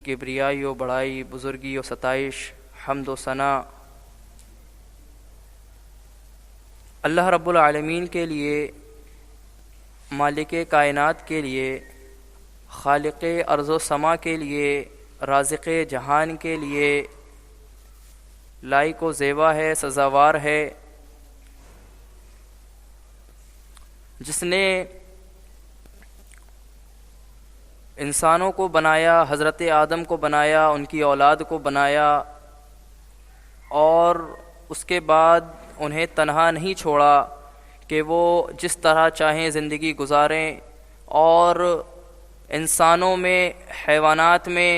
کبریائی و بڑائی، بزرگی و ستائش، حمد و ثنا اللہ رب العالمین کے لیے، مالک کائنات کے لیے، خالق ارض و سما کے لیے، رازق جہان کے لیے لائق و زیبا ہے، سزاوار ہے، جس نے انسانوں کو بنایا، حضرت آدم کو بنایا، ان کی اولاد کو بنایا اور اس کے بعد انہیں تنہا نہیں چھوڑا کہ وہ جس طرح چاہیں زندگی گزاریں، اور انسانوں میں، حیوانات میں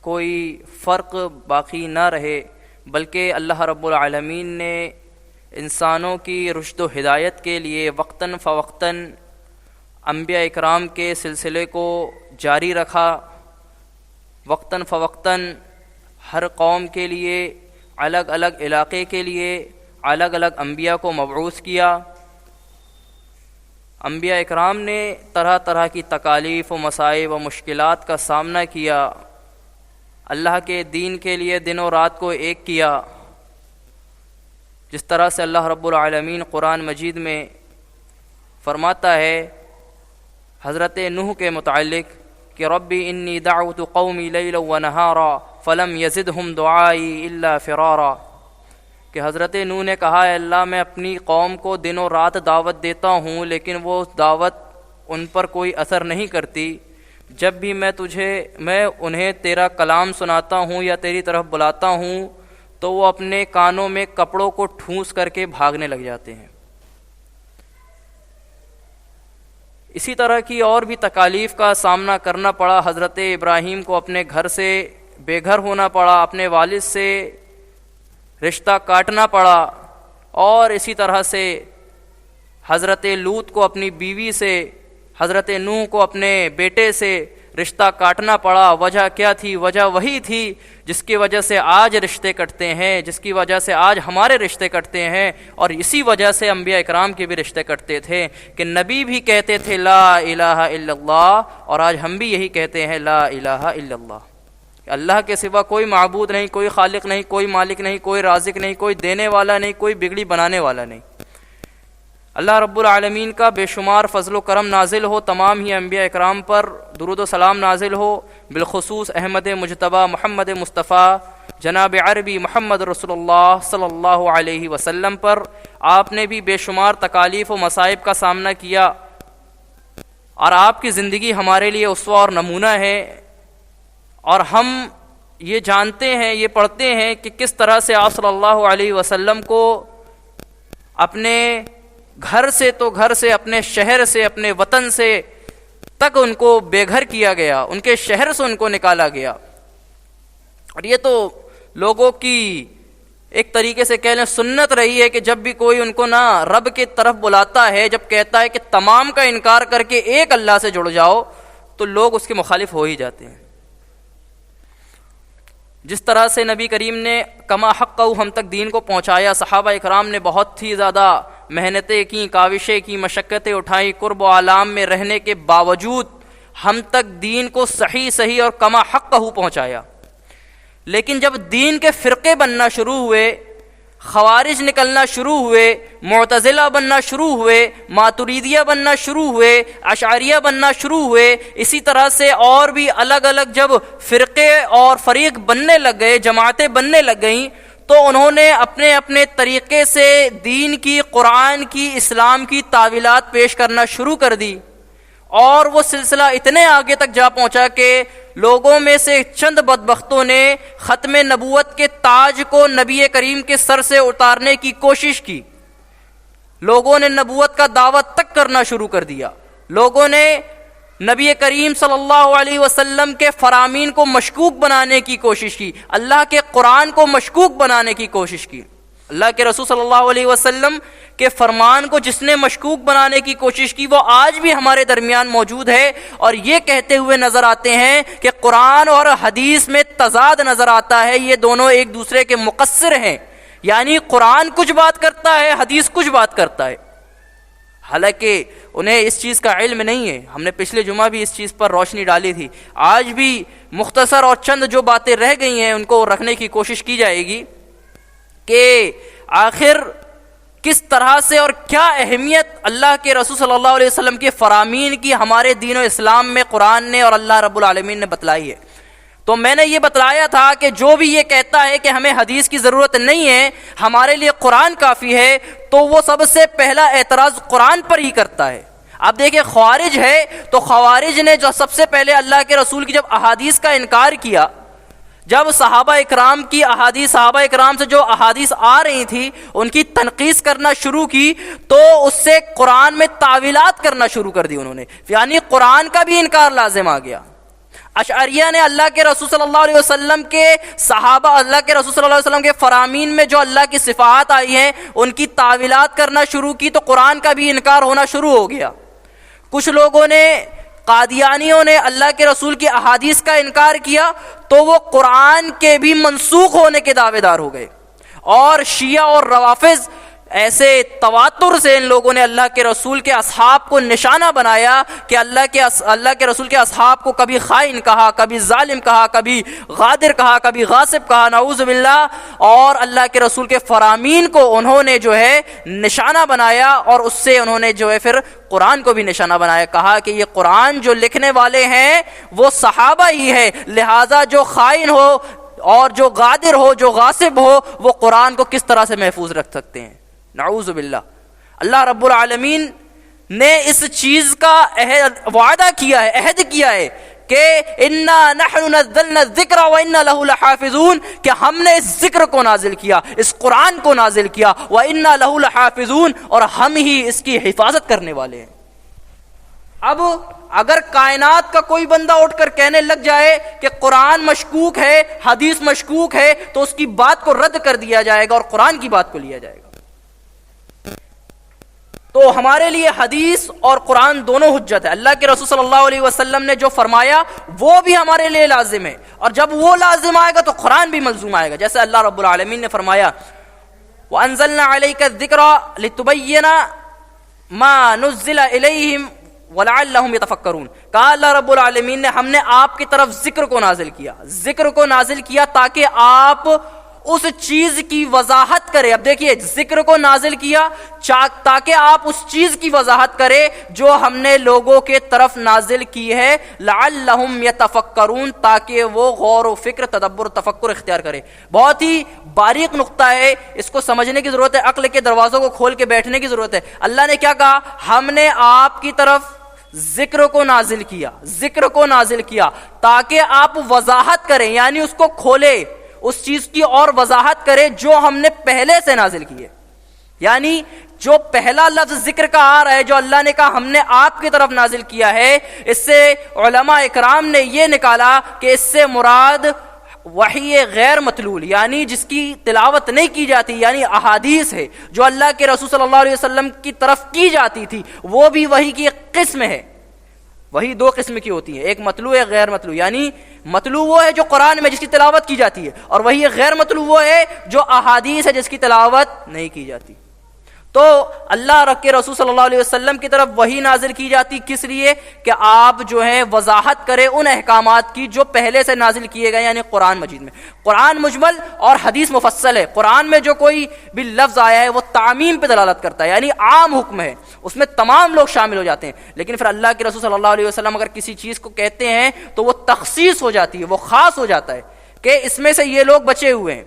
کوئی فرق باقی نہ رہے، بلکہ اللہ رب العالمین نے انسانوں کی رشد و ہدایت کے لیے وقتاً فوقتاً انبیاء اکرام کے سلسلے کو جاری رکھا، وقتاً فوقتاً ہر قوم کے لیے، الگ الگ علاقے کے لیے الگ الگ انبیاء کو مبعوث کیا۔ انبیاء اکرام نے طرح طرح کی تکالیف و مصائب و مشکلات کا سامنا کیا، اللہ کے دین کے لیے دن و رات کو ایک کیا، جس طرح سے اللہ رب العالمین قرآن مجید میں فرماتا ہے حضرت نوح کے متعلق کہ ربی انی دعوت قومی لیلا ونہارا فلم یزدہم دعائی الا فرارا، کہ حضرت نوح نے کہا اے اللہ میں اپنی قوم کو دن و رات دعوت دیتا ہوں، لیکن وہ دعوت ان پر کوئی اثر نہیں کرتی، جب بھی میں انہیں تیرا کلام سناتا ہوں یا تیری طرف بلاتا ہوں تو وہ اپنے کانوں میں کپڑوں کو ٹھونس کر کے بھاگنے لگ جاتے ہیں۔ اسی طرح کی اور بھی تکالیف کا سامنا کرنا پڑا، حضرت ابراہیم کو اپنے گھر سے بے گھر ہونا پڑا، اپنے والد سے رشتہ کاٹنا پڑا، اور اسی طرح سے حضرت لوط کو اپنی بیوی سے، حضرت نوح کو اپنے بیٹے سے رشتہ کاٹنا پڑا۔ وجہ کیا تھی؟ وجہ وہی تھی جس کی وجہ سے آج رشتے کٹتے ہیں، جس کی وجہ سے آج ہمارے رشتے کٹتے ہیں، اور اسی وجہ سے انبیاء اکرام کے بھی رشتے کٹتے تھے کہ نبی بھی کہتے تھے لا الہ الا اللہ، اور آج ہم بھی یہی کہتے ہیں لا الہ الا اللہ، اللہ کے سوا کوئی معبود نہیں، کوئی خالق نہیں، کوئی مالک نہیں، کوئی رازق نہیں، کوئی دینے والا نہیں، کوئی بگڑی بنانے والا نہیں۔ اللہ رب العالمین کا بے شمار فضل و کرم نازل ہو تمام ہی انبیاء اکرام پر، درود و سلام نازل ہو بالخصوص احمد مجتبیٰ محمد مصطفیٰ جناب عربی محمد رسول اللہ صلی اللہ علیہ وسلم پر۔ آپ نے بھی بے شمار تکالیف و مصائب کا سامنا کیا، اور آپ کی زندگی ہمارے لیے اسوہ اور نمونہ ہے، اور ہم یہ جانتے ہیں، یہ پڑھتے ہیں کہ کس طرح سے آپ صلی اللہ علیہ وسلم کو اپنے گھر سے تو گھر سے، اپنے شہر سے، اپنے وطن سے تک ان کو بے گھر کیا گیا، ان کے شہر سے ان کو نکالا گیا۔ اور یہ تو لوگوں کی ایک طریقے سے کہہ لیں سنت رہی ہے کہ جب بھی کوئی ان کو نہ رب کی طرف بلاتا ہے، جب کہتا ہے کہ تمام کا انکار کر کے ایک اللہ سے جڑ جاؤ، تو لوگ اس کے مخالف ہو ہی جاتے ہیں۔ جس طرح سے نبی کریم نے کما حق ہم تک دین کو پہنچایا، صحابہ اکرام نے بہت ہی زیادہ محنتیں کی، کاوشیں کی، مشقتیں اٹھائیں، قرب و آلام میں رہنے کے باوجود ہم تک دین کو صحیح اور کما حق پہنچایا۔ لیکن جب دین کے فرقے بننا شروع ہوئے، خوارج نکلنا شروع ہوئے، معتزلہ بننا شروع ہوئے، ماتریدیہ بننا شروع ہوئے، اشعریہ بننا شروع ہوئے، اسی طرح سے اور بھی الگ الگ جب فرقے اور فریق بننے لگ گئے، جماعتیں بننے لگ گئیں، تو انہوں نے اپنے اپنے طریقے سے دین کی، قرآن کی، اسلام کی تعویلات پیش کرنا شروع کر دی، اور وہ سلسلہ اتنے آگے تک جا پہنچا کہ لوگوں میں سے چند بدبختوں نے ختم نبوت کے تاج کو نبی کریم کے سر سے اتارنے کی کوشش کی، لوگوں نے نبوت کا دعوت تک کرنا شروع کر دیا، لوگوں نے نبی کریم صلی اللہ علیہ وسلم کے فرامین کو مشکوک بنانے کی کوشش کی، اللہ کے قرآن کو مشکوک بنانے کی کوشش کی۔ اللہ کے رسول صلی اللہ علیہ وسلم کے فرمان کو جس نے مشکوک بنانے کی کوشش کی، وہ آج بھی ہمارے درمیان موجود ہے، اور یہ کہتے ہوئے نظر آتے ہیں کہ قرآن اور حدیث میں تضاد نظر آتا ہے، یہ دونوں ایک دوسرے کے مقصر ہیں، یعنی قرآن کچھ بات کرتا ہے، حدیث کچھ بات کرتا ہے، حالانکہ انہیں اس چیز کا علم نہیں ہے۔ ہم نے پچھلے جمعہ بھی اس چیز پر روشنی ڈالی تھی۔ آج بھی مختصر اور چند جو باتیں رہ گئی ہیں ان کو رکھنے کی کوشش کی جائے گی کہ آخر کس طرح سے اور کیا اہمیت اللہ کے رسول صلی اللہ علیہ وسلم کے فرامین کی ہمارے دین و اسلام میں قرآن نے اور اللہ رب العالمین نے بتلائی ہے۔ تو میں نے یہ بتلایا تھا کہ جو بھی یہ کہتا ہے کہ ہمیں حدیث کی ضرورت نہیں ہے، ہمارے لیے قرآن کافی ہے، تو وہ سب سے پہلا اعتراض قرآن پر ہی کرتا ہے۔ اب دیکھیں خوارج ہے تو خوارج نے جو سب سے پہلے اللہ کے رسول کی جب احادیث کا انکار کیا، جب صحابہ اکرام کی احادیث، صحابہ اکرام سے جو احادیث آ رہی تھی ان کی تنقیص کرنا شروع کی، تو اس سے قرآن میں تعویلات کرنا شروع کر دی انہوں نے، یعنی قرآن کا بھی انکار لازم آ گیا۔ اشعریہ نے اللہ کے رسول صلی اللہ علیہ وسلم کے صحابہ، اللہ کے رسول صلی اللہ علیہ وسلم کے فرامین میں جو اللہ کی صفات آئی ہیں ان کی تعویلات کرنا شروع کی، تو قرآن کا بھی انکار ہونا شروع ہو گیا۔ کچھ لوگوں نے، قادیانیوں نے اللہ کے رسول کی احادیث کا انکار کیا تو وہ قرآن کے بھی منسوخ ہونے کے دعوے دار ہو گئے، اور شیعہ اور روافض ایسے تواتر سے ان لوگوں نے اللہ کے رسول کے اصحاب کو نشانہ بنایا کہ اللہ کے رسول کے اصحاب کو کبھی خائن کہا، کبھی ظالم کہا، کبھی غادر کہا، کبھی غاصب کہا، نعوذ باللہ، اور اللہ کے رسول کے فرامین کو انہوں نے جو ہے نشانہ بنایا، اور اس سے انہوں نے جو ہے پھر قرآن کو بھی نشانہ بنایا، کہا کہ یہ قرآن جو لکھنے والے ہیں وہ صحابہ ہی ہے، لہٰذا جو خائن ہو اور جو غادر ہو، جو غاصب ہو، وہ قرآن کو کس طرح سے محفوظ رکھ سکتے ہیں؟ نعوذ باللہ۔ اللہ رب العالمین نے اس چیز کا وعدہ کیا ہے، عہد کیا ہے کہ انا نحن نزلنا الذکر وانا له لحافظون، کہ ہم نے اس ذکر کو نازل کیا، اس قرآن کو نازل کیا، وانا له لحافظون، اور ہم ہی اس کی حفاظت کرنے والے ہیں۔ اب اگر کائنات کا کوئی بندہ اٹھ کر کہنے لگ جائے کہ قرآن مشکوک ہے، حدیث مشکوک ہے، تو اس کی بات کو رد کر دیا جائے گا اور قرآن کی بات کو لیا جائے گا۔ تو ہمارے لیے حدیث اور قرآن دونوں حجت ہے۔ اللہ کے رسول صلی اللہ علیہ وسلم نے جو فرمایا وہ بھی ہمارے لیے لازم ہے، اور جب وہ لازم آئے گا تو قرآن بھی ملزوم آئے گا، جیسے اللہ رب العالمین نے فرمایا وَأَنزَلْنَا عَلَيْكَ الذِّكْرَ لِتُبَيِّنَ مَا نُزِّلَ إِلَيْهِمْ وَلَعَلَّهُمْ يَتَفَكَّرُونَ، کہا اللہ رب العالمین نے ہم نے آپ کی طرف ذکر کو نازل کیا، ذکر کو نازل کیا تاکہ آپ اس چیز کی وضاحت کرے۔ اب دیکھیے ذکر کو نازل کیا تاکہ آپ اس چیز کی وضاحت کرے جو ہم نے لوگوں کے طرف نازل کی ہے، لعلہم یتفکرون، تاکہ وہ غور و فکر، تدبر، تفکر اختیار کرے۔ بہت ہی باریک نقطہ ہے، اس کو سمجھنے کی ضرورت ہے، عقل کے دروازوں کو کھول کے بیٹھنے کی ضرورت ہے۔ اللہ نے کیا کہا؟ ہم نے آپ کی طرف ذکر کو نازل کیا، ذکر کو نازل کیا تاکہ آپ وضاحت کریں، یعنی اس کو کھولے، اس چیز کی اور وضاحت کرے جو ہم نے پہلے سے نازل کی ہے۔ یعنی جو پہلا لفظ ذکر کا آ رہا ہے، جو اللہ نے کہا ہم نے آپ کی طرف نازل کیا ہے، اس سے علماء اکرام نے یہ نکالا کہ اس سے مراد وحی غیر مطلول، یعنی جس کی تلاوت نہیں کی جاتی، یعنی احادیث ہے جو اللہ کے رسول صلی اللہ علیہ وسلم کی طرف کی جاتی تھی، وہ بھی وحی کی ایک قسم ہے۔ وہی دو قسم کی ہوتی ہے، ایک مطلوع ہے، غیر مطلوع، یعنی مطلوع وہ ہے جو قرآن میں جس کی تلاوت کی جاتی ہے، اور وہی غیر مطلوع وہ ہے جو احادیث ہے جس کی تلاوت نہیں کی جاتی۔ تو اللہ کے رسول صلی اللہ علیہ وسلم کی طرف وہی نازل کی جاتی، کس لیے؟ کہ آپ جو ہیں وضاحت کریں ان احکامات کی جو پہلے سے نازل کیے گئے، یعنی قرآن مجید میں۔ قرآن مجمل اور حدیث مفصل ہے۔ قرآن میں جو کوئی بھی لفظ آیا ہے وہ تعمیم پہ دلالت کرتا ہے، یعنی عام حکم ہے، اس میں تمام لوگ شامل ہو جاتے ہیں۔ لیکن پھر اللہ کے رسول صلی اللہ علیہ وسلم اگر کسی چیز کو کہتے ہیں تو وہ تخصیص ہو جاتی ہے، وہ خاص ہو جاتا ہے کہ اس میں سے یہ لوگ بچے ہوئے ہیں۔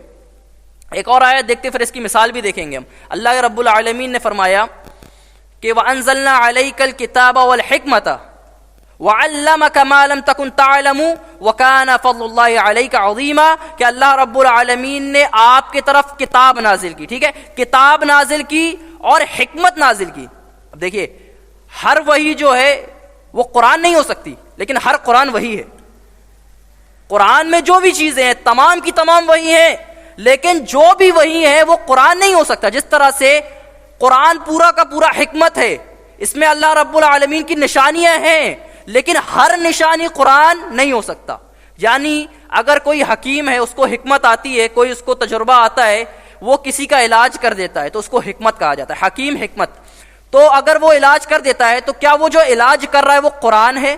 ایک اور آیت دیکھتے پھر اس کی مثال بھی دیکھیں گے ہم۔ اللہ رب العالمین نے فرمایا کہ وَأَنزَلْنَا عَلَيْكَ الْكِتَابَ وَالْحِكْمَةَ وَعَلَّمَكَ مَا لَمْ تَكُنْ تَعْلَمُ وَكَانَ فَضْلُ اللَّهِ عَلَيْكَ عَظِيمًا، کہ اللہ رب العالمین نے آپ کی طرف کتاب نازل کی، ٹھیک ہے، کتاب نازل کی اور حکمت نازل کی۔ اب دیکھیے ہر وحی جو ہے وہ قرآن نہیں ہو سکتی، لیکن ہر قرآن وحی ہے۔ قرآن میں جو بھی چیزیں ہیں تمام کی تمام وحی ہیں، لیکن جو بھی وحی ہے وہ قرآن نہیں ہو سکتا۔ جس طرح سے قرآن پورا کا پورا حکمت ہے، اس میں اللہ رب العالمین کی نشانیاں ہیں، لیکن ہر نشانی قرآن نہیں ہو سکتا۔ یعنی اگر کوئی حکیم ہے، اس کو حکمت آتی ہے، کوئی اس کو تجربہ آتا ہے، وہ کسی کا علاج کر دیتا ہے تو اس کو حکمت کہا جاتا ہے، حکیم حکمت۔ تو اگر وہ علاج کر دیتا ہے تو کیا وہ جو علاج کر رہا ہے وہ قرآن ہے؟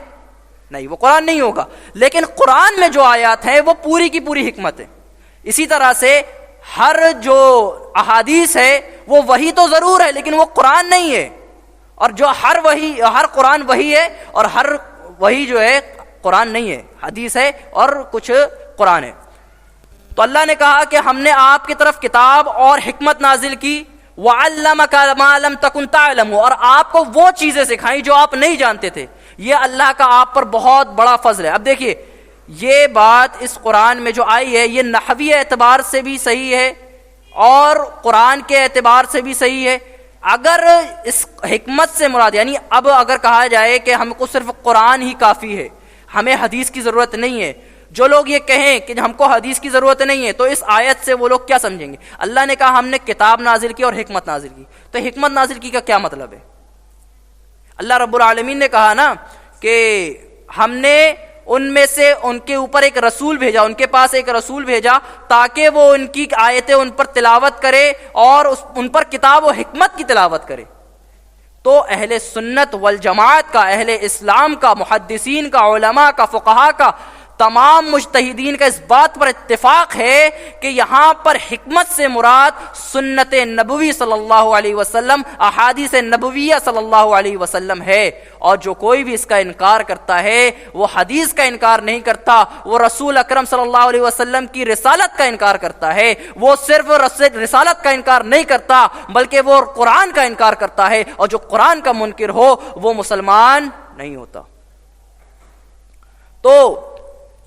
نہیں، وہ قرآن نہیں ہوگا. لیکن قرآن میں جو آیات ہیں وہ پوری کی پوری حکمت ہے. اسی طرح سے ہر جو احادیث ہے وہ وحی تو ضرور ہے لیکن وہ قرآن نہیں ہے. اور جو ہر قرآن وحی ہے اور ہر وحی جو ہے قرآن نہیں ہے، حدیث ہے اور کچھ قرآن ہے. تو اللہ نے کہا کہ ہم نے آپ کی طرف کتاب اور حکمت نازل کی، وَعَلَّمَكَ مَا لَمْ تَكُنْ تَعْلَمُ، اور آپ کو وہ چیزیں سکھائیں جو آپ نہیں جانتے تھے. یہ اللہ کا آپ پر بہت بڑا فضل ہے. اب دیکھیے یہ بات اس قرآن میں جو آئی ہے یہ نحوی اعتبار سے بھی صحیح ہے اور قرآن کے اعتبار سے بھی صحیح ہے. اگر اس حکمت سے مراد یعنی اب اگر کہا جائے کہ ہم کو صرف قرآن ہی کافی ہے، ہمیں حدیث کی ضرورت نہیں ہے، جو لوگ یہ کہیں کہ ہم کو حدیث کی ضرورت نہیں ہے تو اس آیت سے وہ لوگ کیا سمجھیں گے؟ اللہ نے کہا ہم نے کتاب نازل کی اور حکمت نازل کی، تو حکمت نازل کی کا کیا مطلب ہے؟ اللہ رب العالمین نے کہا نا کہ ہم نے ان میں سے ان کے اوپر ایک رسول بھیجا، ان کے پاس ایک رسول بھیجا تاکہ وہ ان کی آیتیں ان پر تلاوت کرے اور ان پر کتاب و حکمت کی تلاوت کرے. تو اہل سنت والجماعت کا، اہل اسلام کا، محدثین کا، علماء کا، فقہاء کا، تمام مجتہدین کا اس بات پر اتفاق ہے کہ یہاں پر حکمت سے مراد سنت نبوی صلی اللہ علیہ وسلم، احادیث نبویہ صلی اللہ علیہ وسلم ہے. اور جو کوئی بھی اس کا انکار کرتا ہے وہ حدیث کا انکار نہیں کرتا، وہ رسول اکرم صلی اللہ علیہ وسلم کی رسالت کا انکار کرتا ہے. وہ صرف رسالت کا انکار نہیں کرتا بلکہ وہ قرآن کا انکار کرتا ہے، اور جو قرآن کا منکر ہو وہ مسلمان نہیں ہوتا. تو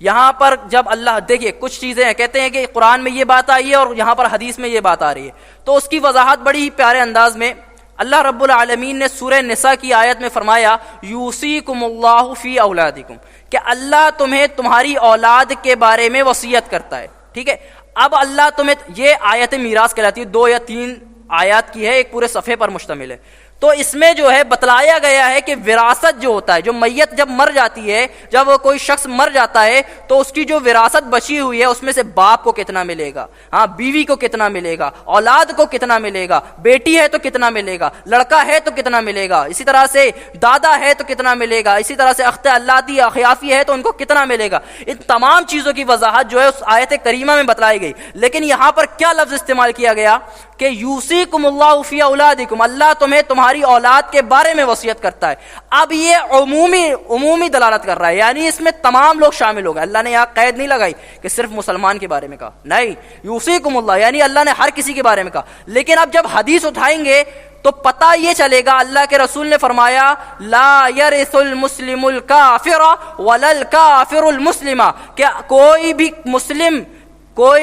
یہاں پر جب اللہ دیکھیے کچھ چیزیں ہیں، کہتے ہیں کہ قرآن میں یہ بات آئی ہے اور یہاں پر حدیث میں یہ بات آ رہی ہے، تو اس کی وضاحت بڑی ہی پیارے انداز میں اللہ رب العالمین نے سورہ نساء کی آیت میں فرمایا یوصیکم اللہ فی اولادکم، کہ اللہ تمہیں تمہاری اولاد کے بارے میں وصیت کرتا ہے. ٹھیک ہے، اب اللہ تمہیں، یہ آیت میراث کہلاتی ہے، 2 یا 3 آیات کی ہے، ایک پورے صفحے پر مشتمل ہے. تو اس میں جو ہے بتلایا گیا ہے کہ وراثت جو ہوتا ہے، جو میت جب مر جاتی ہے، جب کوئی شخص مر جاتا ہے تو اس کی جو وراثت بچی ہوئی ہے اس میں سے باپ کو کتنا ملے گا، ہاں بیوی کو کتنا ملے گا، اولاد کو کتنا ملے گا، بیٹی ہے تو کتنا ملے گا، لڑکا ہے تو کتنا ملے گا، اسی طرح سے دادا ہے تو کتنا ملے گا، اسی طرح سے اخت اللاتیٰ اخیافی ہے تو ان کو کتنا ملے گا. ان تمام چیزوں کی وضاحت جو ہے اس آیت کریمہ میں بتلائی گئی. لیکن یہاں پر کیا لفظ استعمال کیا گیا کہ یوصیکم اللہ فی اولادکم، اللہ تمہیں تمہاری اولاد کے بارے میں وصیت کرتا ہے. اب یہ عمومی دلالت کر رہا ہے، یعنی اس میں تمام لوگ شامل ہو گئے. اللہ نے یہاں قید نہیں لگائی کہ صرف مسلمان کے بارے میں کہا، نہیں، یوصیکم اللہ یعنی اللہ نے ہر کسی کے بارے میں کہا. لیکن اب جب حدیث اٹھائیں گے تو پتہ یہ چلے گا اللہ کے رسول نے فرمایا لا یرث المسلم الکافر ولا الکافر المسلم، کہ کوئی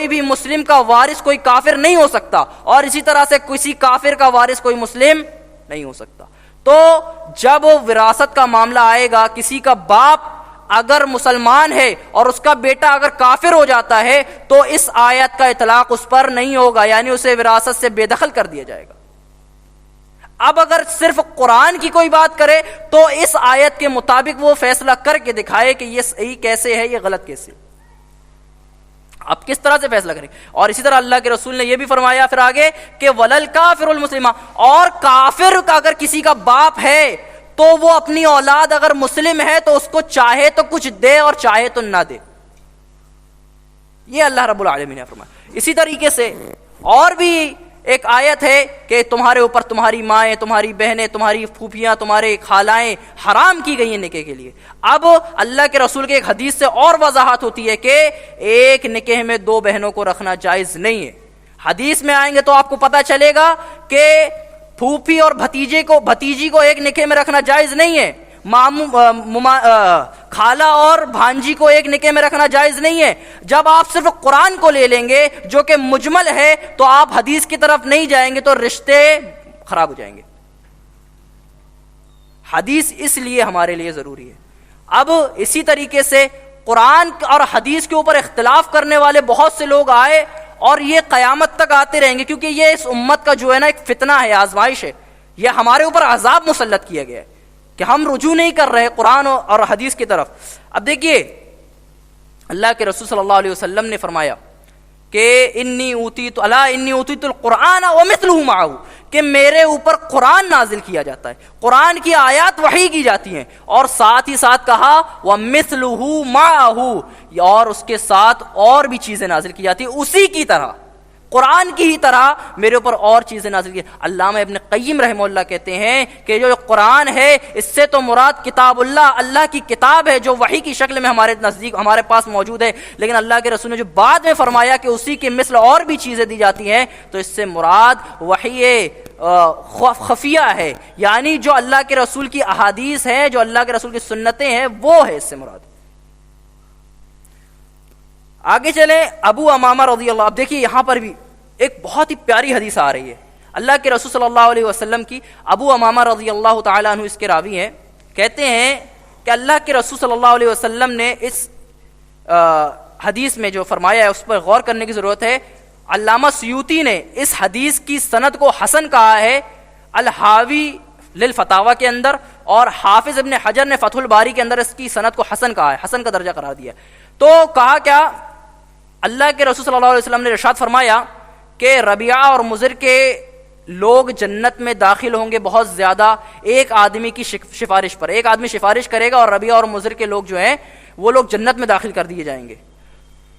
بھی مسلم کا وارث کوئی کافر نہیں ہو سکتا، اور اسی طرح سے کسی کافر کا وارث کوئی مسلم نہیں ہو سکتا. تو جب وراثت کا معاملہ آئے گا، کسی کا باپ اگر مسلمان ہے اور اس کا بیٹا اگر کافر ہو جاتا ہے تو اس آیت کا اطلاق اس پر نہیں ہوگا، یعنی اسے وراثت سے بے دخل کر دیا جائے گا. اب اگر صرف قرآن کی کوئی بات کرے تو اس آیت کے مطابق وہ فیصلہ کر کے دکھائے کہ یہ صحیح کیسے ہے، یہ غلط کیسے. اب کس طرح سے فیصلہ کریں؟ اور اسی طرح اللہ کے رسول نے یہ بھی فرمایا پھر آگے کہ ولل کافر المسلم، اور کافر کا اگر کسی کا باپ ہے تو وہ اپنی اولاد اگر مسلم ہے تو اس کو چاہے تو کچھ دے اور چاہے تو نہ دے. یہ اللہ رب العالمین نے فرمایا. اسی طریقے سے اور بھی ایک آیت ہے کہ تمہارے اوپر تمہاری مائیں، تمہاری بہنیں، تمہاری پھوپھیاں، تمہارے خالائیں حرام کی گئی ہیں نکاح کے لیے. اب اللہ کے رسول کے ایک حدیث سے اور وضاحت ہوتی ہے کہ ایک نکاح میں 2 بہنوں کو رکھنا جائز نہیں ہے. حدیث میں آئیں گے تو آپ کو پتہ چلے گا کہ پھوپھی اور بھتیجی کو ایک نکاح میں رکھنا جائز نہیں ہے، خالہ اور بھانجی کو ایک نکاح میں رکھنا جائز نہیں ہے. جب آپ صرف قرآن کو لے لیں گے جو کہ مجمل ہے تو آپ حدیث کی طرف نہیں جائیں گے تو رشتے خراب ہو جائیں گے. حدیث اس لیے ہمارے لیے ضروری ہے. اب اسی طریقے سے قرآن اور حدیث کے اوپر اختلاف کرنے والے بہت سے لوگ آئے اور یہ قیامت تک آتے رہیں گے، کیونکہ یہ اس امت کا جو ہے نا ایک فتنہ ہے، آزمائش ہے. یہ ہمارے اوپر عذاب مسلط کیا گیا ہے کہ ہم رجوع نہیں کر رہے قرآن اور حدیث کی طرف. اب دیکھیے اللہ کے رسول صلی اللہ علیہ وسلم نے فرمایا کہ انی اوتیت القرآن ومثلہ معہ، کہ میرے اوپر قرآن نازل کیا جاتا ہے، قرآن کی آیات وحی کی جاتی ہیں، اور ساتھ ہی ساتھ کہا وَمِثْلُهُ مَعَهُ، اور اس کے ساتھ اور بھی چیزیں نازل کی جاتی ہیں اسی کی طرح، قرآن کی ہی طرح میرے اوپر اور چیزیں نازل کی۔ علامہ ابن قیم رحمہ اللہ کہتے ہیں کہ جو قرآن ہے اس سے تو مراد کتاب اللہ، اللہ کی کتاب ہے جو وحی کی شکل میں ہمارے نزدیک ہمارے پاس موجود ہے، لیکن اللہ کے رسول نے جو بعد میں فرمایا کہ اسی کے مثل اور بھی چیزیں دی جاتی ہیں، تو اس سے مراد وحی خفیہ ہے، یعنی جو اللہ کے رسول کی احادیث ہیں، جو اللہ کے رسول کی سنتیں ہیں، وہ ہے اس سے مراد۔ آگے چلیں، ابو امامہ رضی اللہ، اب دیکھیے یہاں پر بھی ایک بہت ہی پیاری حدیث آ رہی ہے اللہ کے رسول صلی اللہ علیہ وسلم کی۔ ابو امامہ رضی اللہ تعالیٰ عنہ اس کے راوی ہیں، کہتے ہیں کہ اللہ کے رسول صلی اللہ علیہ وسلم نے اس حدیث میں جو فرمایا ہے اس پر غور کرنے کی ضرورت ہے۔ علامہ سیوطی نے اس حدیث کی سند کو حسن کہا ہے الحاوی للفتاوی کے اندر، اور حافظ ابن حجر نے فتح الباری کے اندر اس کی سند کو حسن کہا ہے، حسن کا درجہ قرار دیا۔ تو کہا کیا، اللہ کے رسول صلی اللہ علیہ وسلم نے ارشاد فرمایا کہ ربیعہ اور مضر کے لوگ جنت میں داخل ہوں گے بہت زیادہ ایک آدمی کی سفارش پر، ایک آدمی سفارش کرے گا اور ربیعہ اور مضر کے لوگ جو ہیں وہ لوگ جنت میں داخل کر دیے جائیں گے۔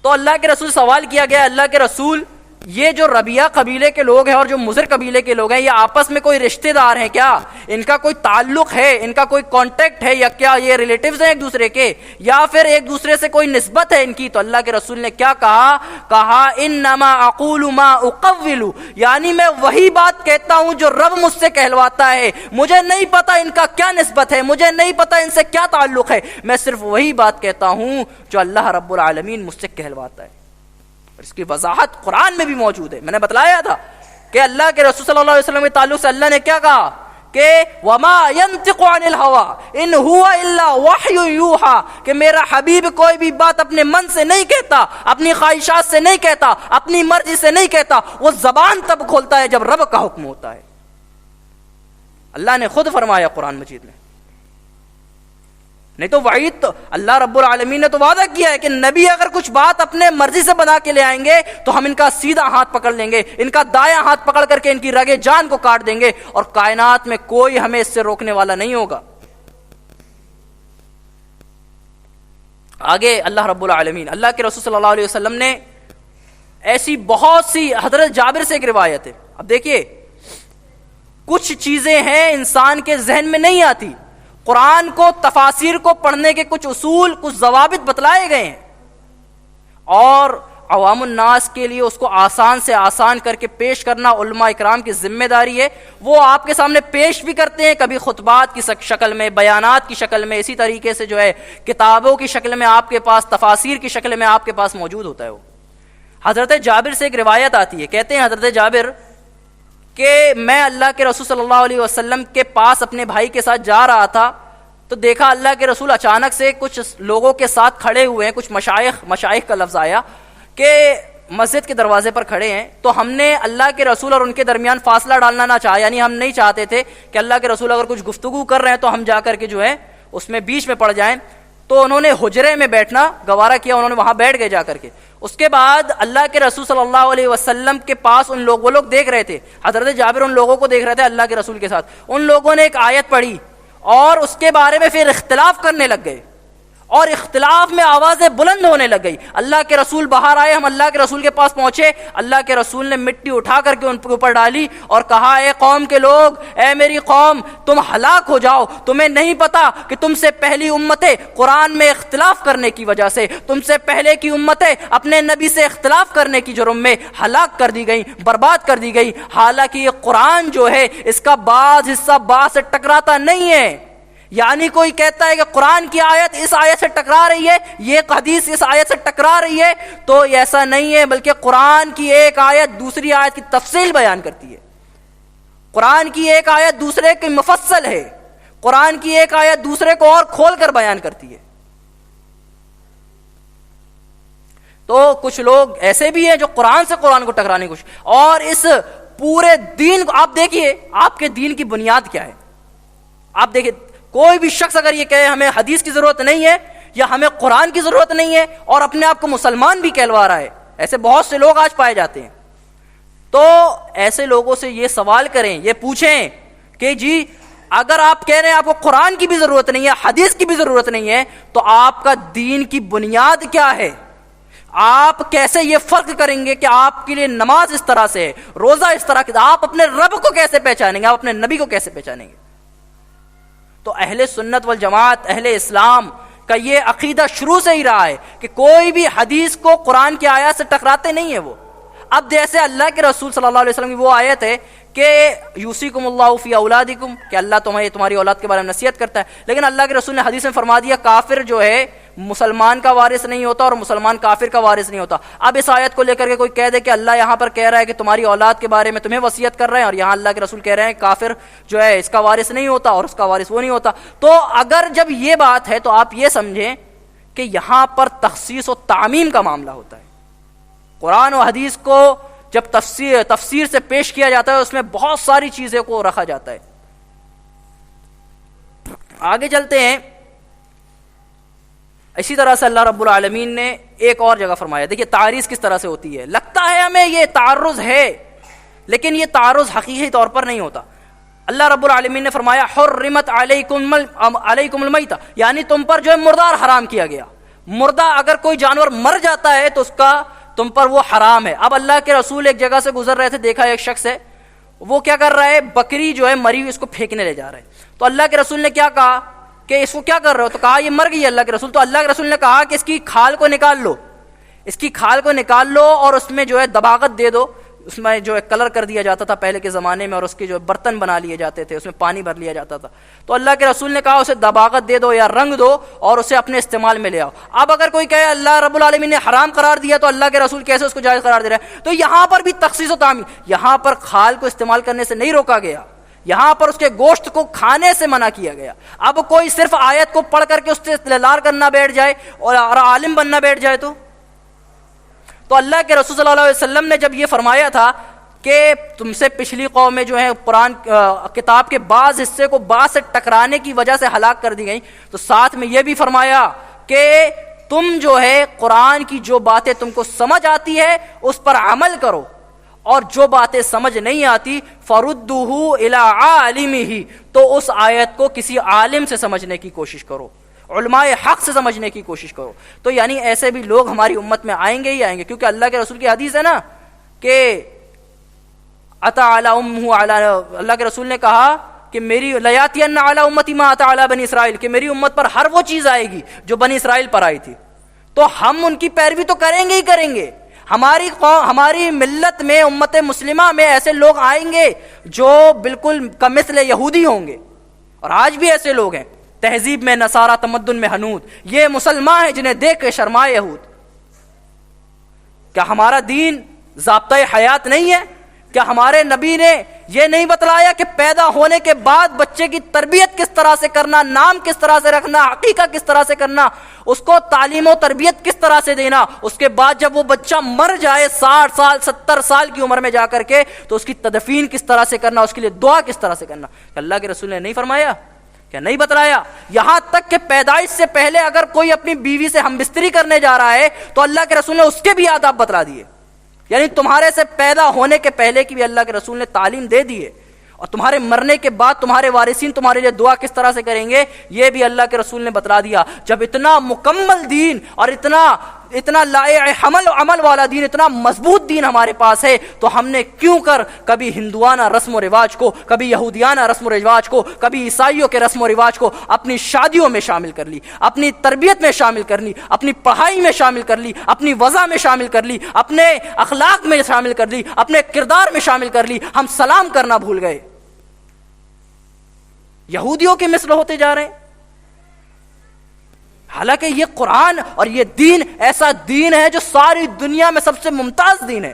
تو اللہ کے رسول سوال کیا گیا، اللہ کے رسول یہ جو ربیعہ قبیلے کے لوگ ہیں اور جو مضر قبیلے کے لوگ ہیں، یہ آپس میں کوئی رشتہ دار ہیں کیا؟ ان کا کوئی تعلق ہے، ان کا کوئی کانٹیکٹ ہے، یا کیا یہ ریلیٹیوز ہیں ایک دوسرے کے، یا پھر ایک دوسرے سے کوئی نسبت ہے ان کی؟ تو اللہ کے رسول نے کیا کہا انما اقول ما اقول، یعنی میں وہی بات کہتا ہوں جو رب مجھ سے کہلواتا ہے، مجھے نہیں پتا ان کا کیا نسبت ہے، مجھے نہیں پتا ان سے کیا تعلق ہے، میں صرف وہی بات کہتا ہوں جو اللہ رب العالمین مجھ سے کہلواتا ہے۔ اس کی وضاحت قرآن میں بھی موجود ہے، میں نے بتلایا تھا کہ اللہ کے رسول صلی اللہ علیہ وسلم کے تعلق سے اللہ نے کیا کہا کہ وما ينطق عن الهوى ان هو الا وحی یوحى، کہ میرا حبیب کوئی بھی بات اپنے من سے نہیں کہتا، اپنی خواہشات سے نہیں کہتا، اپنی مرضی سے نہیں کہتا، وہ زبان تب کھولتا ہے جب رب کا حکم ہوتا ہے۔ اللہ نے خود فرمایا قرآن مجید میں، نہیں تو وعید تو اللہ رب العالمین نے تو وعدہ کیا ہے کہ نبی اگر کچھ بات اپنے مرضی سے بنا کے لے آئیں گے تو ہم ان کا سیدھا ہاتھ پکڑ لیں گے، ان کا دایاں ہاتھ پکڑ کر کے ان کی رگے جان کو کاٹ دیں گے، اور کائنات میں کوئی ہمیں اس سے روکنے والا نہیں ہوگا۔ آگے اللہ رب العالمین، اللہ کے رسول صلی اللہ علیہ وسلم نے ایسی بہت سی، حضرت جابر سے ایک روایت ہے، اب دیکھیے کچھ چیزیں ہیں انسان کے ذہن میں نہیں آتی، قرآن کو تفاسیر کو پڑھنے کے کچھ اصول، کچھ ضوابط بتلائے گئے ہیں، اور عوام الناس کے لیے اس کو آسان سے آسان کر کے پیش کرنا علماء اکرام کی ذمہ داری ہے۔ وہ آپ کے سامنے پیش بھی کرتے ہیں، کبھی خطبات کی شکل میں، بیانات کی شکل میں، اسی طریقے سے جو ہے کتابوں کی شکل میں آپ کے پاس، تفاسیر کی شکل میں آپ کے پاس موجود ہوتا ہے۔ وہ حضرت جابر سے ایک روایت آتی ہے، کہتے ہیں حضرت جابر کہ میں اللہ کے رسول صلی اللہ علیہ وسلم کے پاس اپنے بھائی کے ساتھ جا رہا تھا، تو دیکھا اللہ کے رسول اچانک سے کچھ لوگوں کے ساتھ کھڑے ہوئے ہیں، کچھ مشائخ کا لفظ آیا کہ مسجد کے دروازے پر کھڑے ہیں، تو ہم نے اللہ کے رسول اور ان کے درمیان فاصلہ ڈالنا نہ چاہا، یعنی ہم نہیں چاہتے تھے کہ اللہ کے رسول اگر کچھ گفتگو کر رہے ہیں تو ہم جا کر کے جو ہے اس میں بیچ میں پڑ جائیں، تو انہوں نے حجرے میں بیٹھنا گوارا کیا، انہوں نے وہاں بیٹھ گئے جا کر کے۔ اس کے بعد اللہ کے رسول صلی اللہ علیہ وسلم کے پاس وہ لوگ دیکھ رہے تھے، حضرت جابر ان لوگوں کو دیکھ رہے تھے اللہ کے رسول کے ساتھ، ان لوگوں نے ایک آیت پڑھی اور اس کے بارے میں پھر اختلاف کرنے لگ گئے، اور اختلاف میں آوازیں بلند ہونے لگ گئی۔ اللہ کے رسول باہر آئے، ہم اللہ کے رسول کے پاس پہنچے، اللہ کے رسول نے مٹی اٹھا کر کے ان کے اوپر ڈالی اور کہا اے قوم کے لوگ، اے میری قوم، تم ہلاک ہو جاؤ، تمہیں نہیں پتا کہ تم سے پہلی امتیں قرآن میں اختلاف کرنے کی وجہ سے، تم سے پہلے کی امتیں اپنے نبی سے اختلاف کرنے کی جرم میں ہلاک کر دی گئی، برباد کر دی گئی، حالانکہ یہ قرآن جو ہے اس کا بعض حصہ بعض سے ٹکراتا نہیں ہے۔ یعنی کوئی کہتا ہے کہ قرآن کی آیت اس آیت سے ٹکرا رہی ہے، یہ حدیث اس آیت سے ٹکرا رہی ہے، تو ایسا نہیں ہے، بلکہ قرآن کی ایک آیت دوسری آیت کی تفصیل بیان کرتی ہے، قرآن کی ایک آیت دوسرے کی مفصل ہے، قرآن کی ایک آیت دوسرے کو اور کھول کر بیان کرتی ہے۔ تو کچھ لوگ ایسے بھی ہیں جو قرآن سے قرآن کو ٹکرانے کی کوشش، اور اس پورے دین کو آپ دیکھیے، آپ کے دین کی بنیاد کیا ہے؟ آپ دیکھیے، کوئی بھی شخص اگر یہ کہے ہمیں حدیث کی ضرورت نہیں ہے یا ہمیں قرآن کی ضرورت نہیں ہے اور اپنے آپ کو مسلمان بھی کہلوا رہا ہے، ایسے بہت سے لوگ آج پائے جاتے ہیں، تو ایسے لوگوں سے یہ سوال کریں، یہ پوچھیں کہ جی اگر آپ کہہ رہے ہیں آپ کو قرآن کی بھی ضرورت نہیں ہے، حدیث کی بھی ضرورت نہیں ہے، تو آپ کا دین کی بنیاد کیا ہے؟ آپ کیسے یہ فرق کریں گے کہ آپ کے لیے نماز اس طرح سے ہے، روزہ اس طرح کی، آپ اپنے رب کو کیسے پہچانیں گے؟ آپ اپنے نبی کو کیسے پہچانیں گے؟ تو اہل سنت والجماعت، اہل اسلام کا یہ عقیدہ شروع سے ہی رہا ہے کہ کوئی بھی حدیث کو قرآن کی آیات سے ٹکراتے نہیں ہیں وہ۔ اب جیسے اللہ کے رسول صلی اللہ علیہ وسلم کی وہ آیت ہے کہ یوصیکم اللہ فی اولادکم، کہ اللہ تمہاری اولاد کے بارے میں نصیحت کرتا ہے، لیکن اللہ کے رسول نے حدیث میں فرما دیا کافر جو ہے مسلمان کا وارث نہیں ہوتا اور مسلمان کافر کا وارث نہیں ہوتا۔ اب اس آیت کو لے کر کے کوئی کہہ دے کہ اللہ یہاں پر کہہ رہا ہے کہ تمہاری اولاد کے بارے میں تمہیں وصیت کر رہے ہیں، اور یہاں اللہ کے رسول کہہ رہے ہیں کافر جو ہے اس کا وارث نہیں ہوتا اور اس کا وارث وہ نہیں ہوتا، تو اگر جب یہ بات ہے تو آپ یہ سمجھیں کہ یہاں پر تخصیص و تعمیم کا معاملہ ہوتا ہے۔ قرآن و حدیث کو جب تفسیر سے پیش کیا جاتا ہے اس میں بہت ساری چیزیں کو رکھا جاتا ہے۔ آگے چلتے ہیں، اسی طرح سے اللہ رب العالمین نے ایک اور جگہ فرمایا، دیکھیے تعریض کس طرح سے ہوتی ہے۔ لگتا ہے ہمیں یہ تعرض ہے، لیکن یہ تعرض حقیقی طور پر نہیں ہوتا۔ اللہ رب العالمین نے فرمایا حرمت علیکم المیتہ، یعنی تم پر جو ہے مردار حرام کیا گیا۔ مردہ اگر کوئی جانور مر جاتا ہے تو اس کا تم پر وہ حرام ہے۔ اب اللہ کے رسول ایک جگہ سے گزر رہے تھے، دیکھا ایک شخص ہے وہ کیا کر رہا ہے، بکری جو ہے مری ہوئی اس کو پھینکنے لے جا رہا ہے، تو اللہ کے رسول نے کیا کہا کہ اس کو کیا کر رہے ہو؟ تو کہا یہ مر گئی ہے اللہ کے رسول۔ تو اللہ کے رسول نے کہا کہ اس کی کھال کو نکال لو، اس کی کھال کو نکال لو اور اس میں جو ہے دباغت دے دو۔ اس میں جو ہے کلر کر دیا جاتا تھا پہلے کے زمانے میں، اور اس کے جو برتن بنا لیے جاتے تھے، اس میں پانی بھر لیا جاتا تھا۔ تو اللہ کے رسول نے کہا اسے دباغت دے دو یا رنگ دو اور اسے اپنے استعمال میں لے آؤ۔ اب اگر کوئی کہے اللہ رب العالمین نے حرام قرار دیا تو اللہ کے رسول کیسے اس کو جائز قرار دے رہا ہے؟ تو یہاں پر بھی تخصیص و تعمیم، یہاں پر کھال کو استعمال کرنے سے نہیں روکا گیا، یہاں پر اس کے گوشت کو کھانے سے منع کیا گیا۔ اب کوئی صرف آیت کو پڑھ کر کے اس سے استدلال کرنا بیٹھ جائے اور عالم بننا بیٹھ جائے تو اللہ کے رسول صلی اللہ علیہ وسلم نے جب یہ فرمایا تھا کہ تم سے پچھلی قومیں جو ہیں قرآن کتاب کے بعض حصے کو بعض سے ٹکرانے کی وجہ سے ہلاک کر دی گئیں، تو ساتھ میں یہ بھی فرمایا کہ تم جو ہے قرآن کی جو باتیں تم کو سمجھ آتی ہے اس پر عمل کرو، اور جو باتیں سمجھ نہیں آتی فردوہ الی عالمہ، تو اس آیت کو کسی عالم سے سمجھنے کی کوشش کرو، علماء حق سے سمجھنے کی کوشش کرو۔ تو یعنی ایسے بھی لوگ ہماری امت میں آئیں گے ہی آئیں گے، کیونکہ اللہ کے رسول کی حدیث ہے نا کہ اتا علی امہ علی، اللہ کے رسول نے کہا کہ میری لیاتین علی امتی ما اتا علی بنی اسرائیل، کہ میری امت پر ہر وہ چیز آئے گی جو بنی اسرائیل پر آئی تھی۔ تو ہم ان کی پیروی تو کریں گے ہی کریں گے۔ ہماری قوم، ہماری ملت میں، امت مسلمہ میں ایسے لوگ آئیں گے جو بالکل کمثل یہودی ہوں گے، اور آج بھی ایسے لوگ ہیں، تہذیب میں نصارہ، تمدن میں ہنود، یہ مسلمان ہیں جنہیں دیکھ کے شرمائے یہود۔ کیا ہمارا دین ضابطۂ حیات نہیں ہے؟ کیا ہمارے نبی نے یہ نہیں بتلایا کہ پیدا ہونے کے بعد بچے کی تربیت کس طرح سے کرنا، نام کس طرح سے رکھنا، عقیقہ کس طرح سے کرنا، اس کو تعلیم و تربیت کس طرح سے دینا، اس کے بعد جب وہ بچہ مر جائے 60 سال 70 سال کی عمر میں جا کر کے تو اس کی تدفین کس طرح سے کرنا، اس کے لیے دعا کس طرح سے کرنا؟ کہ اللہ کے رسول نے نہیں فرمایا؟ کیا نہیں بتلایا؟ یہاں تک کہ پیدائش سے پہلے اگر کوئی اپنی بیوی سے ہم بستری کرنے جا رہا ہے تو اللہ کے رسول نے اس کے بھی آداب بتلا دیے، یعنی تمہارے سے پیدا ہونے کے پہلے کی بھی اللہ کے رسول نے تعلیم دے دی ہے، اور تمہارے مرنے کے بعد تمہارے وارثین تمہارے لیے دعا کس طرح سے کریں گے یہ بھی اللہ کے رسول نے بتلا دیا۔ جب اتنا مکمل دین اور اتنا لائق حمل و عمل والا دین، اتنا مضبوط دین ہمارے پاس ہے، تو ہم نے کیوں کر کبھی ہندوانہ رسم و رواج کو، کبھی یہودیانہ رسم و رواج کو، کبھی عیسائیوں کے رسم و رواج کو اپنی شادیوں میں شامل کر لی، اپنی تربیت میں شامل کر لی، اپنی پڑھائی میں شامل کر لی، اپنی وضع میں شامل کر لی، اپنے اخلاق میں شامل کر لی، اپنے کردار میں شامل کر لی؟ ہم سلام کرنا بھول گئے، یہودیوں کے مثل ہوتے جا رہے ہیں۔ حالانکہ یہ قرآن اور یہ دین ایسا دین ہے جو ساری دنیا میں سب سے ممتاز دین ہے۔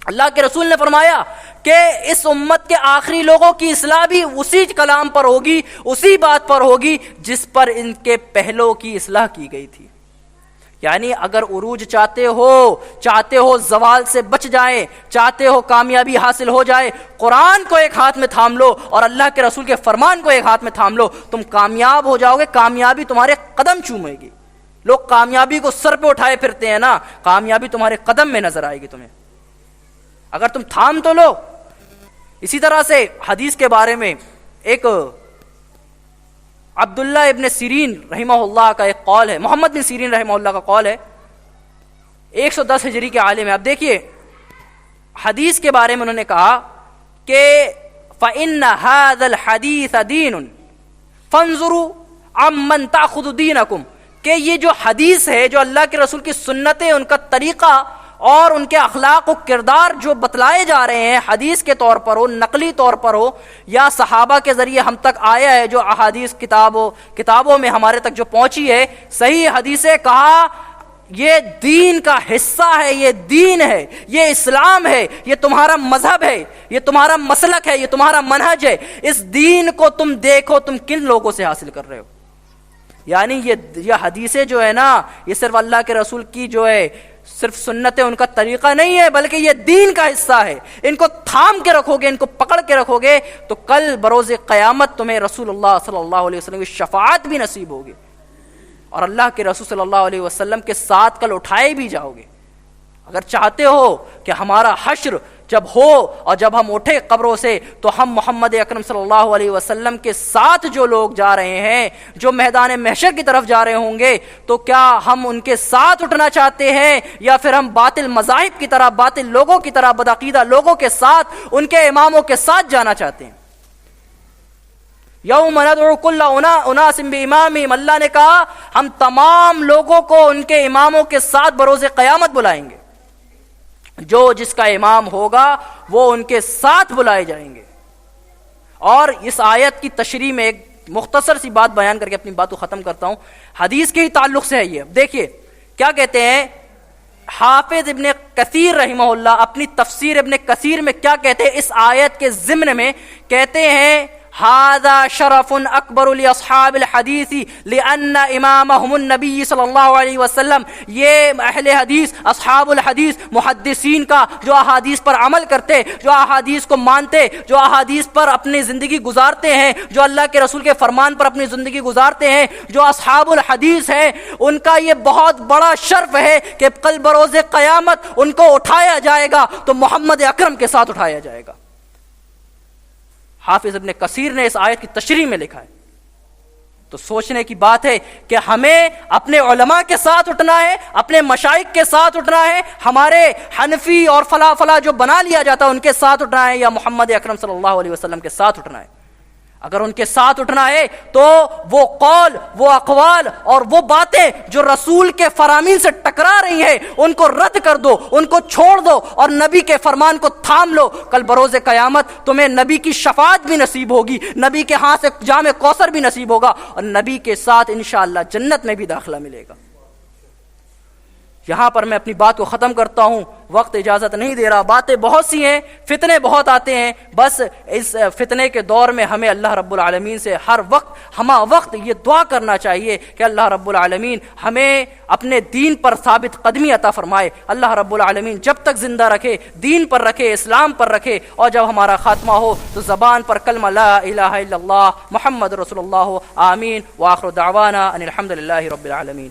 اللہ کے رسول نے فرمایا کہ اس امت کے آخری لوگوں کی اصلاح بھی اسی کلام پر ہوگی، اسی بات پر ہوگی جس پر ان کے پہلوں کی اصلاح کی گئی تھی۔ یعنی اگر عروج چاہتے ہو زوال سے بچ جائیں، چاہتے ہو کامیابی حاصل ہو جائے، قرآن کو ایک ہاتھ میں تھام لو اور اللہ کے رسول کے فرمان کو ایک ہاتھ میں تھام لو، تم کامیاب ہو جاؤ گے۔ کامیابی تمہارے قدم چومے گی۔ لوگ کامیابی کو سر پہ اٹھائے پھرتے ہیں نا، کامیابی تمہارے قدم میں نظر آئے گی تمہیں۔ اگر تم تھام تو لو. اسی طرح سے حدیث کے بارے میں ایک عبداللہ ابن سیرین رحمہ اللہ کا ایک قول ہے, محمد بن سیرین رحمہ اللہ کا قول ہے, 110 ہجری کے عالم ہے. اب دیکھیے حدیث کے بارے میں انہوں نے کہا کہ فَإِنَّ هَذَا الْحَدِيثَ دِينٌ فَانظُرُوا عَمَّنْ تَأْخُذُ دِينَكُمْ, کہ یہ جو حدیث ہے, جو اللہ کے رسول کی سنتیں, ان کا طریقہ اور ان کے اخلاق و کردار جو بتلائے جا رہے ہیں, حدیث کے طور پر ہو, نقلی طور پر ہو, یا صحابہ کے ذریعے ہم تک آیا ہے, جو احادیث کتابوں میں ہمارے تک جو پہنچی ہے, صحیح حدیثیں, کہا یہ دین کا حصہ ہے, یہ دین ہے, یہ اسلام ہے, یہ تمہارا مذہب ہے, یہ تمہارا مسلک ہے, یہ تمہارا منہج ہے. اس دین کو تم دیکھو تم کن لوگوں سے حاصل کر رہے ہو. یعنی یہ حدیثیں جو ہے نا, یہ صرف اللہ کے رسول کی جو ہے صرف سنتیں, ان کا طریقہ نہیں ہے, بلکہ یہ دین کا حصہ ہے. ان کو تھام کے رکھو گے, ان کو پکڑ کے رکھو گے, تو کل بروز قیامت تمہیں رسول اللہ صلی اللہ علیہ وسلم کی شفاعت بھی نصیب ہوگی, اور اللہ کے رسول صلی اللہ علیہ وسلم کے ساتھ کل اٹھائے بھی جاؤ گے. اگر چاہتے ہو کہ ہمارا حشر جب ہو اور جب ہم اٹھے قبروں سے, تو ہم محمد اکرم صلی اللہ علیہ وسلم کے ساتھ جو لوگ جا رہے ہیں, جو میدان محشر کی طرف جا رہے ہوں گے, تو کیا ہم ان کے ساتھ اٹھنا چاہتے ہیں, یا پھر ہم باطل مذاہب کی طرح, باطل لوگوں کی طرح, بدعقیدہ لوگوں کے ساتھ, ان کے اماموں کے ساتھ جانا چاہتے ہیں؟ یوم ندعو کل اناس بامامہم, اللہ نے کہا ہم تمام لوگوں کو ان کے اماموں کے ساتھ بروز قیامت بلائیں گے. جو جس کا امام ہوگا وہ ان کے ساتھ بلائے جائیں گے. اور اس آیت کی تشریح میں ایک مختصر سی بات بیان کر کے اپنی بات کو ختم کرتا ہوں. حدیث کے ہی تعلق سے ہے یہ. دیکھیے کیا کہتے ہیں حافظ ابن کثیر رحمہ اللہ اپنی تفسیر ابن کثیر میں کیا کہتے ہیں اس آیت کے ضمن میں, کہتے ہیں هذا شرف اکبر لاصحاب الحدیث لان امامهم النبی صلی اللہ علیہ وسلم. یہ اہل حدیث, اصحاب الحدیث, محدثین کا, جو احادیث پر عمل کرتے, جو احادیث کو مانتے, جو احادیث پر اپنی زندگی گزارتے ہیں, جو اللہ کے رسول کے فرمان پر اپنی زندگی گزارتے ہیں, جو اصحاب الحدیث ہیں, ان کا یہ بہت بڑا شرف ہے کہ کل بروز قیامت ان کو اٹھایا جائے گا تو محمد اکرم کے ساتھ اٹھایا جائے گا. حافظ ابن کثیر نے اس آیت کی تشریح میں لکھا ہے. تو سوچنے کی بات ہے کہ ہمیں اپنے علماء کے ساتھ اٹھنا ہے, اپنے مشائخ کے ساتھ اٹھنا ہے, ہمارے حنفی اور فلاں جو بنا لیا جاتا ہے ان کے ساتھ اٹھنا ہے, یا محمد اکرم صلی اللہ علیہ وسلم کے ساتھ اٹھنا ہے. اگر ان کے ساتھ اٹھنا ہے تو وہ قول, وہ اقوال اور وہ باتیں جو رسول کے فرامین سے ٹکرا رہی ہیں ان کو رد کر دو, ان کو چھوڑ دو, اور نبی کے فرمان کو تھام لو. کل بروز قیامت تمہیں نبی کی شفاعت بھی نصیب ہوگی, نبی کے ہاتھ سے جام کوثر بھی نصیب ہوگا, اور نبی کے ساتھ انشاءاللہ جنت میں بھی داخلہ ملے گا. یہاں پر میں اپنی بات کو ختم کرتا ہوں, وقت اجازت نہیں دے رہا. باتیں بہت سی ہیں, فتنے بہت آتے ہیں, بس اس فتنے کے دور میں ہمیں اللہ رب العالمین سے ہر وقت یہ دعا کرنا چاہیے کہ اللہ رب العالمین ہمیں اپنے دین پر ثابت قدمی عطا فرمائے. اللہ رب العالمین جب تک زندہ رکھے, دین پر رکھے, اسلام پر رکھے, اور جب ہمارا خاتمہ ہو تو زبان پر کلمہ لا الہ الا اللہ محمد رسول اللہ. آمین. وآخر دعوانا ان الحمد للہ رب العالمین.